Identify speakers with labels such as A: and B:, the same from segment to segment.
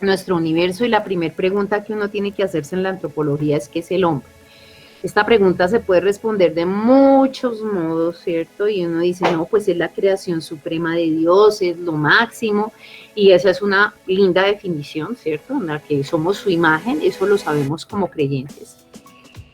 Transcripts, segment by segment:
A: nuestro universo, y la primera pregunta que uno tiene que hacerse en la antropología es ¿qué es el hombre? Esta pregunta se puede responder de muchos modos, ¿cierto? Y uno dice, no, pues es la creación suprema de Dios, es lo máximo, y esa es una linda definición, ¿cierto? En la que somos su imagen, eso lo sabemos como creyentes.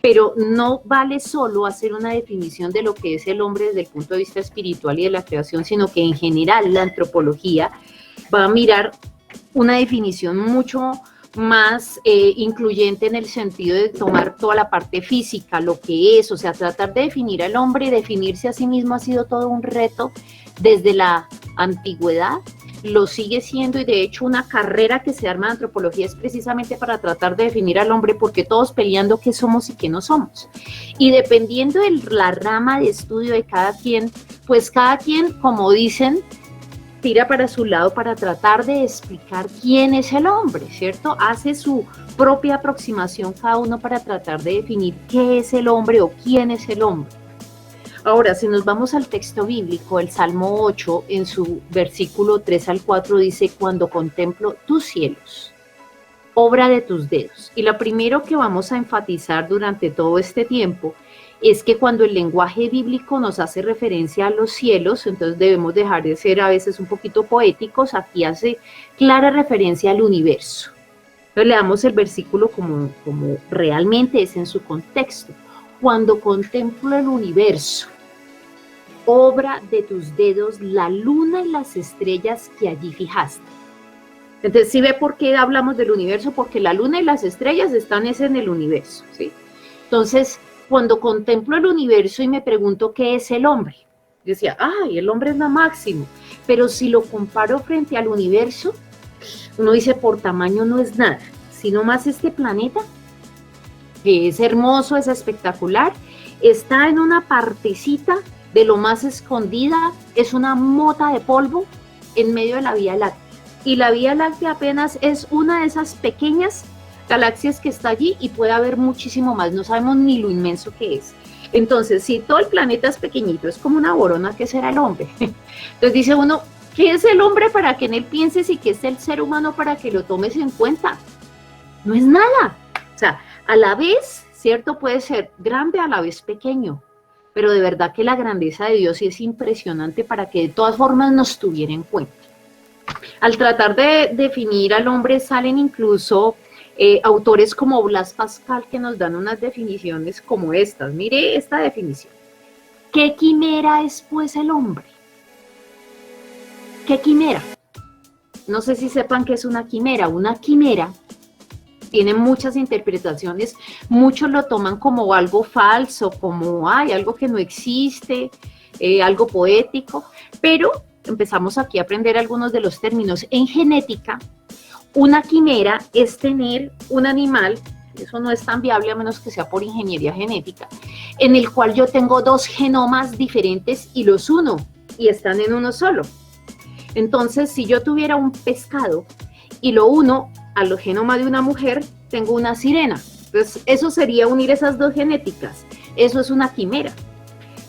A: Pero no vale solo hacer una definición de lo que es el hombre desde el punto de vista espiritual y de la creación, sino que en general la antropología va a mirar una definición mucho más incluyente en el sentido de tomar toda la parte física, lo que es, o sea, tratar de definir al hombre y definirse a sí mismo ha sido todo un reto desde la antigüedad, lo sigue siendo, y de hecho una carrera que se arma en antropología es precisamente para tratar de definir al hombre, porque todos peleando qué somos y qué no somos. Y dependiendo de la rama de estudio de cada quien, pues cada quien, como dicen, tira para su lado para tratar de explicar quién es el hombre, ¿cierto? Hace su propia aproximación cada uno para tratar de definir qué es el hombre o quién es el hombre. Ahora, si nos vamos al texto bíblico, el Salmo 8, en su versículo 3 al 4, dice, cuando contemplo tus cielos, obra de tus dedos. Y lo primero que vamos a enfatizar durante todo este tiempo es que cuando el lenguaje bíblico nos hace referencia a los cielos, entonces debemos dejar de ser a veces un poquito poéticos, aquí hace clara referencia al universo. Entonces le damos el versículo como realmente es en su contexto. Cuando contemplo el universo, obra de tus dedos, la luna y las estrellas que allí fijaste. Entonces, ¿sí ve por qué hablamos del universo? Porque la luna y las estrellas están en el universo, ¿sí? Entonces, cuando contemplo el universo y me pregunto qué es el hombre, decía, ay, el hombre es lo máximo, pero si lo comparo frente al universo, uno dice, por tamaño no es nada, sino más este planeta, que es hermoso, es espectacular, está en una partecita de lo más escondida, es una mota de polvo en medio de la Vía Láctea. Y la Vía Láctea apenas es una de esas pequeñas galaxias que está allí, y puede haber muchísimo más, no sabemos ni lo inmenso que es. Entonces, si todo el planeta es pequeñito, es como una borona, ¿qué será el hombre? Entonces dice uno, ¿qué es el hombre para que en él pienses, y qué es el ser humano para que lo tomes en cuenta? No es nada. O sea, a la vez, ¿cierto? Puede ser grande, a la vez pequeño, pero de verdad que la grandeza de Dios sí es impresionante para que de todas formas nos tuviera en cuenta. Al tratar de definir al hombre salen incluso autores como Blas Pascal, que nos dan unas definiciones como estas. Mire esta definición. ¿Qué quimera es pues el hombre? ¿Qué quimera? No sé si sepan qué es una quimera. Una quimera tiene muchas interpretaciones, muchos lo toman como algo falso, como algo que no existe, algo poético, pero empezamos aquí a aprender algunos de los términos. En genética, una quimera es tener un animal, eso no es tan viable a menos que sea por ingeniería genética, en el cual yo tengo dos genomas diferentes y los uno, y están en uno solo. Entonces, si yo tuviera un pescado y lo uno al genoma de una mujer, tengo una sirena. Entonces, eso sería unir esas dos genéticas. Eso es una quimera.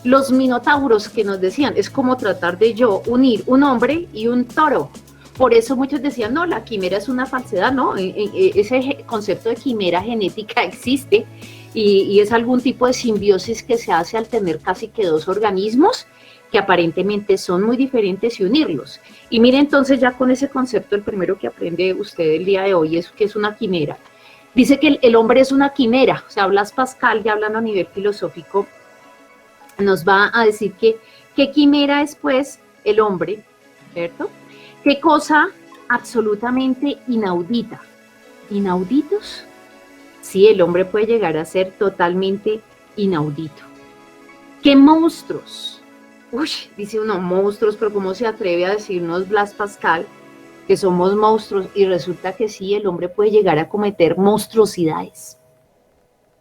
A: Los minotauros que nos decían, es como tratar de yo unir un hombre y un toro. Por eso muchos decían, no, la quimera es una falsedad, ¿no? Ese concepto de quimera genética existe y es algún tipo de simbiosis que se hace al tener casi que dos organismos que aparentemente son muy diferentes, y unirlos. Y mire, entonces ya con ese concepto, el primero que aprende usted el día de hoy es que es una quimera. Dice que el hombre es una quimera, o sea, Blas Pascal, ya hablando a nivel filosófico, nos va a decir que qué quimera es pues el hombre, ¿cierto? Qué cosa absolutamente inaudita. ¿Inauditos? Sí, el hombre puede llegar a ser totalmente inaudito. ¿Qué monstruos? Uy, dice uno, monstruos, pero ¿cómo se atreve a decirnos Blas Pascal que somos monstruos? Y resulta que sí, el hombre puede llegar a cometer monstruosidades.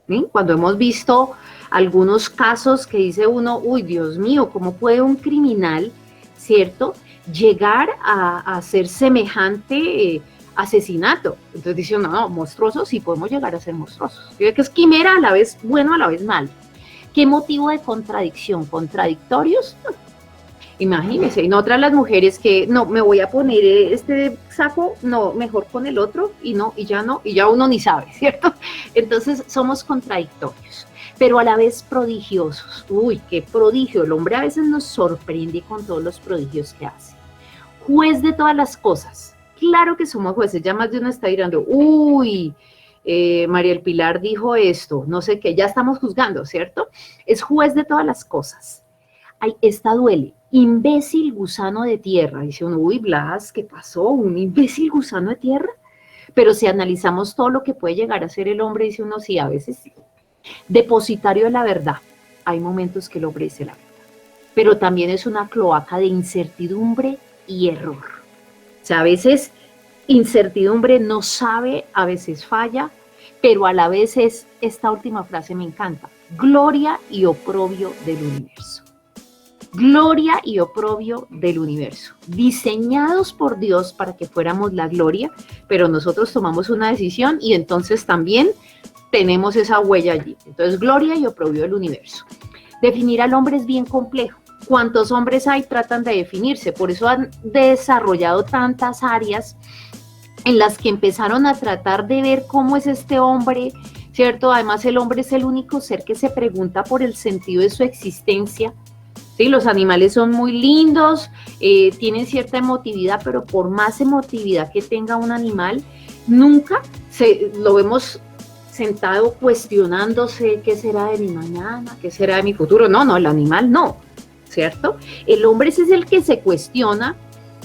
A: ¿Sí? Cuando hemos visto algunos casos que dice uno, uy, Dios mío, ¿cómo puede un criminal, cierto, llegar a hacer semejante asesinato? Entonces dice uno, no, monstruosos, sí podemos llegar a ser monstruosos. Fíjate que es quimera a la vez bueno, a la vez malo. ¿Qué motivo de contradicción? ¿Contradictorios? Imagínense, y nosotras las mujeres que no, me voy a poner este saco, no, mejor con el otro, y no, y ya uno ni sabe, ¿cierto? Entonces somos contradictorios, pero a la vez prodigiosos. Uy, qué prodigio, el hombre a veces nos sorprende con todos los prodigios que hace. Juez de todas las cosas, claro que somos jueces, ya más de uno está dirando, uy, María el Pilar dijo esto, no sé qué, ya estamos juzgando, ¿cierto? Es juez de todas las cosas. Ay, esta duele. Imbécil gusano de tierra. Dice uno, uy, Blas, ¿qué pasó? ¿Un imbécil gusano de tierra? Pero si analizamos todo lo que puede llegar a ser el hombre, dice uno, sí, a veces sí. Depositario de la verdad. Hay momentos que el hombre dice la verdad. Pero también es una cloaca de incertidumbre y error. O sea, a veces incertidumbre no sabe, a veces falla, pero a la vez es, esta última frase me encanta, gloria y oprobio del universo. Gloria y oprobio del universo, diseñados por Dios para que fuéramos la gloria, pero nosotros tomamos una decisión y entonces también tenemos esa huella allí. Entonces, gloria y oprobio del universo. Definir al hombre es bien complejo. ¿Cuántos hombres hay? Tratan de definirse, por eso han desarrollado tantas áreas en las que empezaron a tratar de ver cómo es este hombre, ¿cierto? Además, el hombre es el único ser que se pregunta por el sentido de su existencia. Sí, los animales son muy lindos, tienen cierta emotividad, pero por más emotividad que tenga un animal, nunca lo vemos sentado cuestionándose qué será de mi mañana, qué será de mi futuro. No, el animal no, ¿cierto? El hombre es el que se cuestiona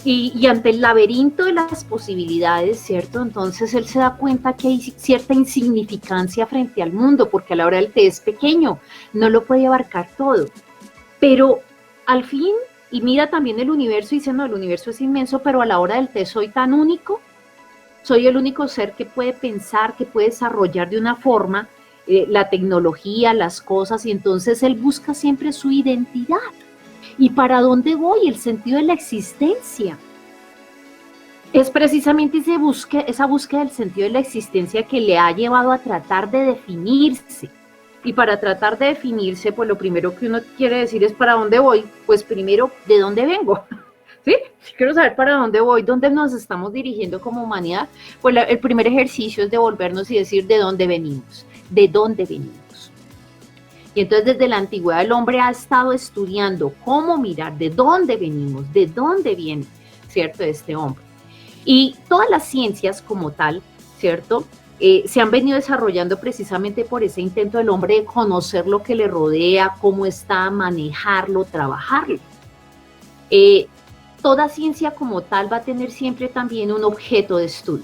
A: y ante el laberinto de las posibilidades, ¿cierto? Entonces él se da cuenta que hay cierta insignificancia frente al mundo, porque a la hora del té es pequeño, no lo puede abarcar todo. Pero al fin, y mira también el universo, y dice, no, el universo es inmenso, pero a la hora del té soy tan único, soy el único ser que puede pensar, que puede desarrollar de una forma la tecnología, las cosas, y entonces él busca siempre su identidad. ¿Y para dónde voy? El sentido de la existencia. Es precisamente esa búsqueda del sentido de la existencia que le ha llevado a tratar de definirse. Y para tratar de definirse, pues lo primero que uno quiere decir es ¿para dónde voy? Pues primero, ¿de dónde vengo? ¿Sí? Si quiero saber para dónde voy, dónde nos estamos dirigiendo como humanidad, pues el primer ejercicio es devolvernos y decir de dónde venimos, de dónde venimos. Y entonces desde la antigüedad el hombre ha estado estudiando cómo mirar de dónde venimos, de dónde viene, ¿cierto?, este hombre. Y todas las ciencias como tal, ¿cierto?, se han venido desarrollando precisamente por ese intento del hombre de conocer lo que le rodea, cómo está, manejarlo, trabajarlo. Toda ciencia como tal va a tener siempre también un objeto de estudio.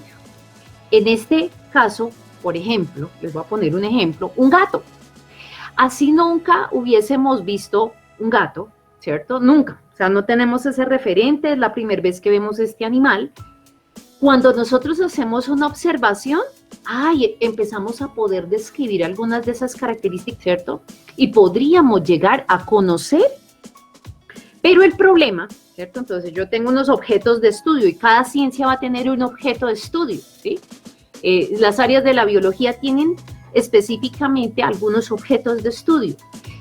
A: En este caso, por ejemplo, les voy a poner un ejemplo, un gato. Así nunca hubiésemos visto un gato, ¿cierto? Nunca. O sea, no tenemos ese referente, es la primera vez que vemos este animal. Cuando nosotros hacemos una observación, empezamos a poder describir algunas de esas características, ¿cierto? Y podríamos llegar a conocer, pero el problema, ¿cierto? Entonces yo tengo unos objetos de estudio y cada ciencia va a tener un objeto de estudio, ¿sí? Las áreas de la biología tienen específicamente algunos objetos de estudio.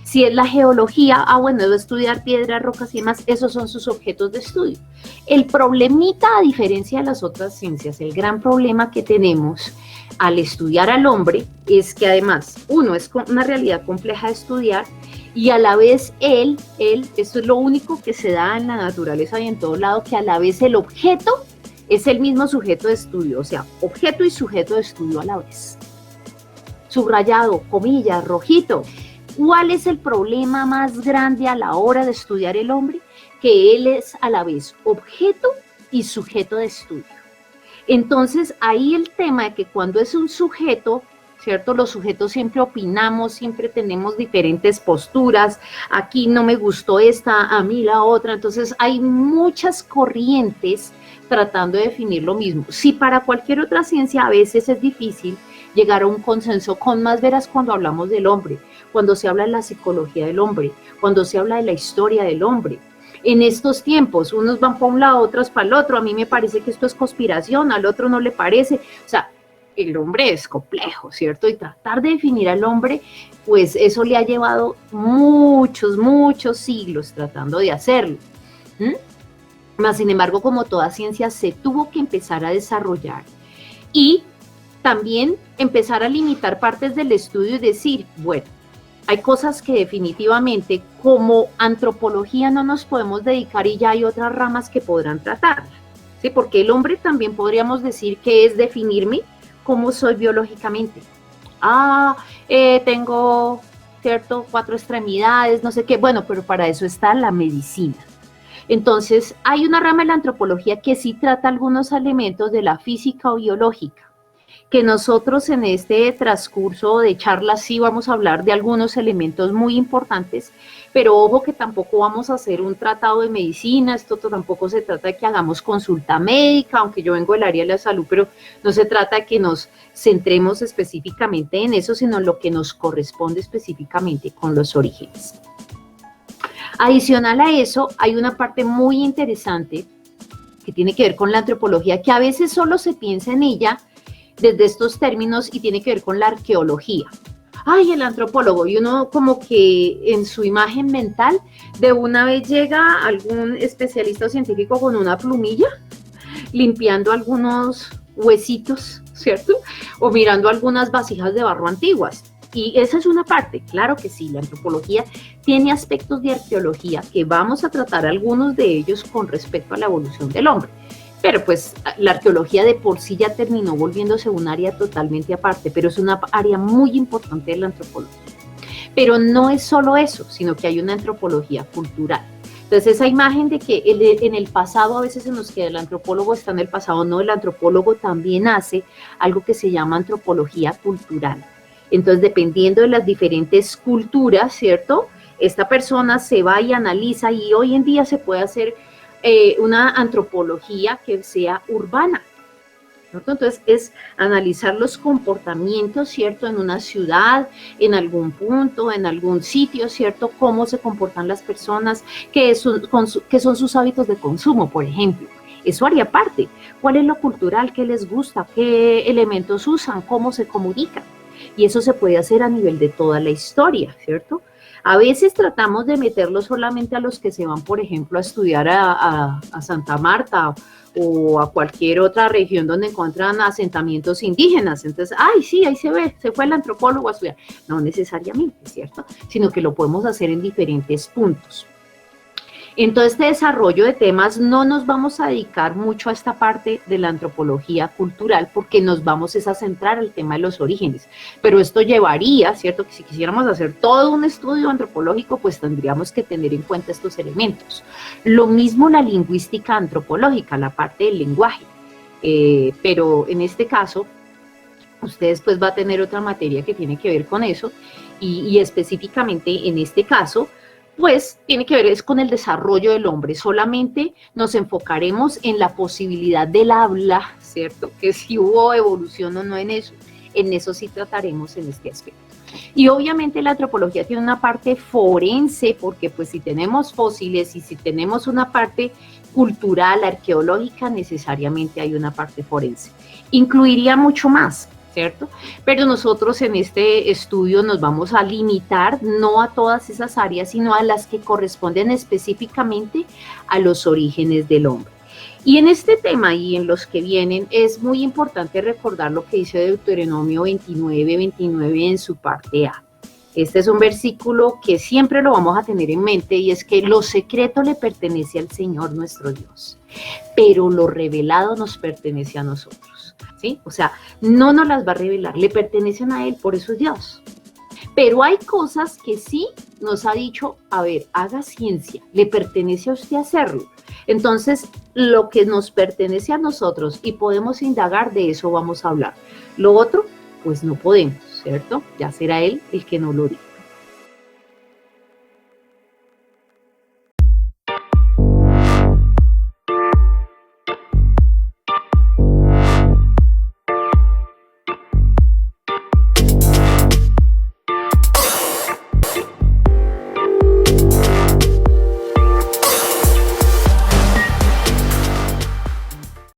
A: Si es la geología, debo estudiar piedras, rocas y demás, esos son sus objetos de estudio. El problemita, a diferencia de las otras ciencias, el gran problema que tenemos al estudiar al hombre es que además, uno, es una realidad compleja de estudiar y a la vez esto es lo único que se da en la naturaleza y en todo lado, que a la vez el objeto es el mismo sujeto de estudio, o sea, objeto y sujeto de estudio a la vez. Subrayado, comillas, rojito. ¿Cuál es el problema más grande a la hora de estudiar el hombre? Que él es a la vez objeto y sujeto de estudio. Entonces, ahí el tema de que cuando es un sujeto, ¿cierto? Los sujetos siempre opinamos, siempre tenemos diferentes posturas. Aquí no me gustó esta, a mí la otra. Entonces, hay muchas corrientes tratando de definir lo mismo. Si para cualquier otra ciencia a veces es difícil llegar a un consenso, con más veras cuando hablamos del hombre, cuando se habla de la psicología del hombre, cuando se habla de la historia del hombre. En estos tiempos, unos van para un lado, otros para el otro, a mí me parece que esto es conspiración, al otro no le parece, o sea, el hombre es complejo, ¿cierto? Y tratar de definir al hombre, pues eso le ha llevado muchos siglos tratando de hacerlo. ¿Mm? Mas, sin embargo, como toda ciencia, se tuvo que empezar a desarrollar y también empezar a limitar partes del estudio y decir, bueno, hay cosas que definitivamente como antropología no nos podemos dedicar y ya hay otras ramas que podrán tratarla, ¿sí? Porque el hombre también podríamos decir que es definirme cómo soy biológicamente. Tengo, ¿cierto?, 4 extremidades, no sé qué. Bueno, pero para eso está la medicina. Entonces, hay una rama de la antropología que sí trata algunos elementos de la física o biológica, que nosotros en este transcurso de charlas sí vamos a hablar de algunos elementos muy importantes, pero ojo que tampoco vamos a hacer un tratado de medicina, esto tampoco se trata de que hagamos consulta médica, aunque yo vengo del área de la salud, pero no se trata de que nos centremos específicamente en eso, sino en lo que nos corresponde específicamente con los orígenes. Adicional a eso, hay una parte muy interesante que tiene que ver con la antropología, que a veces solo se piensa en ella desde estos términos y tiene que ver con la arqueología. Ay, el antropólogo, y uno como que en su imagen mental de una vez llega algún especialista o científico con una plumilla, limpiando algunos huesitos, ¿cierto? O mirando algunas vasijas de barro antiguas. Y esa es una parte, claro que sí, la antropología tiene aspectos de arqueología que vamos a tratar algunos de ellos con respecto a la evolución del hombre. Pero pues la arqueología de por sí ya terminó volviéndose un área totalmente aparte, pero es una área muy importante de la antropología. Pero no es solo eso, sino que hay una antropología cultural. Entonces esa imagen de que en el pasado a veces se nos queda el antropólogo está en el pasado, no, el antropólogo también hace algo que se llama antropología cultural. Entonces, dependiendo de las diferentes culturas, ¿cierto? Esta persona se va y analiza y hoy en día se puede hacer una antropología que sea urbana, ¿cierto? Entonces, es analizar los comportamientos, ¿cierto? En una ciudad, en algún punto, en algún sitio, ¿cierto? Cómo se comportan las personas, qué son sus hábitos de consumo, por ejemplo. Eso haría parte. ¿Cuál es lo cultural? ¿Qué les gusta? ¿Qué elementos usan? ¿Cómo se comunican? Y eso se puede hacer a nivel de toda la historia, ¿cierto? A veces tratamos de meterlo solamente a los que se van, por ejemplo, a estudiar a Santa Marta o a cualquier otra región donde encuentran asentamientos indígenas. Entonces, ay, sí, ahí se fue el antropólogo a estudiar. No necesariamente, ¿cierto? Sino que lo podemos hacer en diferentes puntos. En todo este desarrollo de temas no nos vamos a dedicar mucho a esta parte de la antropología cultural porque nos vamos a centrar al tema de los orígenes, pero esto llevaría, ¿cierto?, que si quisiéramos hacer todo un estudio antropológico, pues tendríamos que tener en cuenta estos elementos. Lo mismo la lingüística antropológica, la parte del lenguaje, pero en este caso, ustedes pues va a tener otra materia que tiene que ver con eso y específicamente en este caso, pues tiene que ver es con el desarrollo del hombre. Solamente nos enfocaremos en la posibilidad del habla, ¿cierto? Que si hubo evolución o no en eso sí trataremos en este aspecto. Y obviamente la antropología tiene una parte forense, porque pues si tenemos fósiles y si tenemos una parte cultural, arqueológica, necesariamente hay una parte forense. Incluiría mucho más, ¿cierto? Pero nosotros en este estudio nos vamos a limitar no a todas esas áreas, sino a las que corresponden específicamente a los orígenes del hombre. Y en este tema y en los que vienen es muy importante recordar lo que dice Deuteronomio 29:29 en su parte A. Este es un versículo que siempre lo vamos a tener en mente y es que lo secreto le pertenece al Señor nuestro Dios, pero lo revelado nos pertenece a nosotros, ¿sí? O sea, no nos las va a revelar, le pertenecen a Él, por eso es Dios. Pero hay cosas que sí nos ha dicho, a ver, haga ciencia, le pertenece a usted hacerlo. Entonces, lo que nos pertenece a nosotros y podemos indagar, de eso vamos a hablar. Lo otro, pues no podemos, ¿cierto? Ya será Él el que nos lo diga.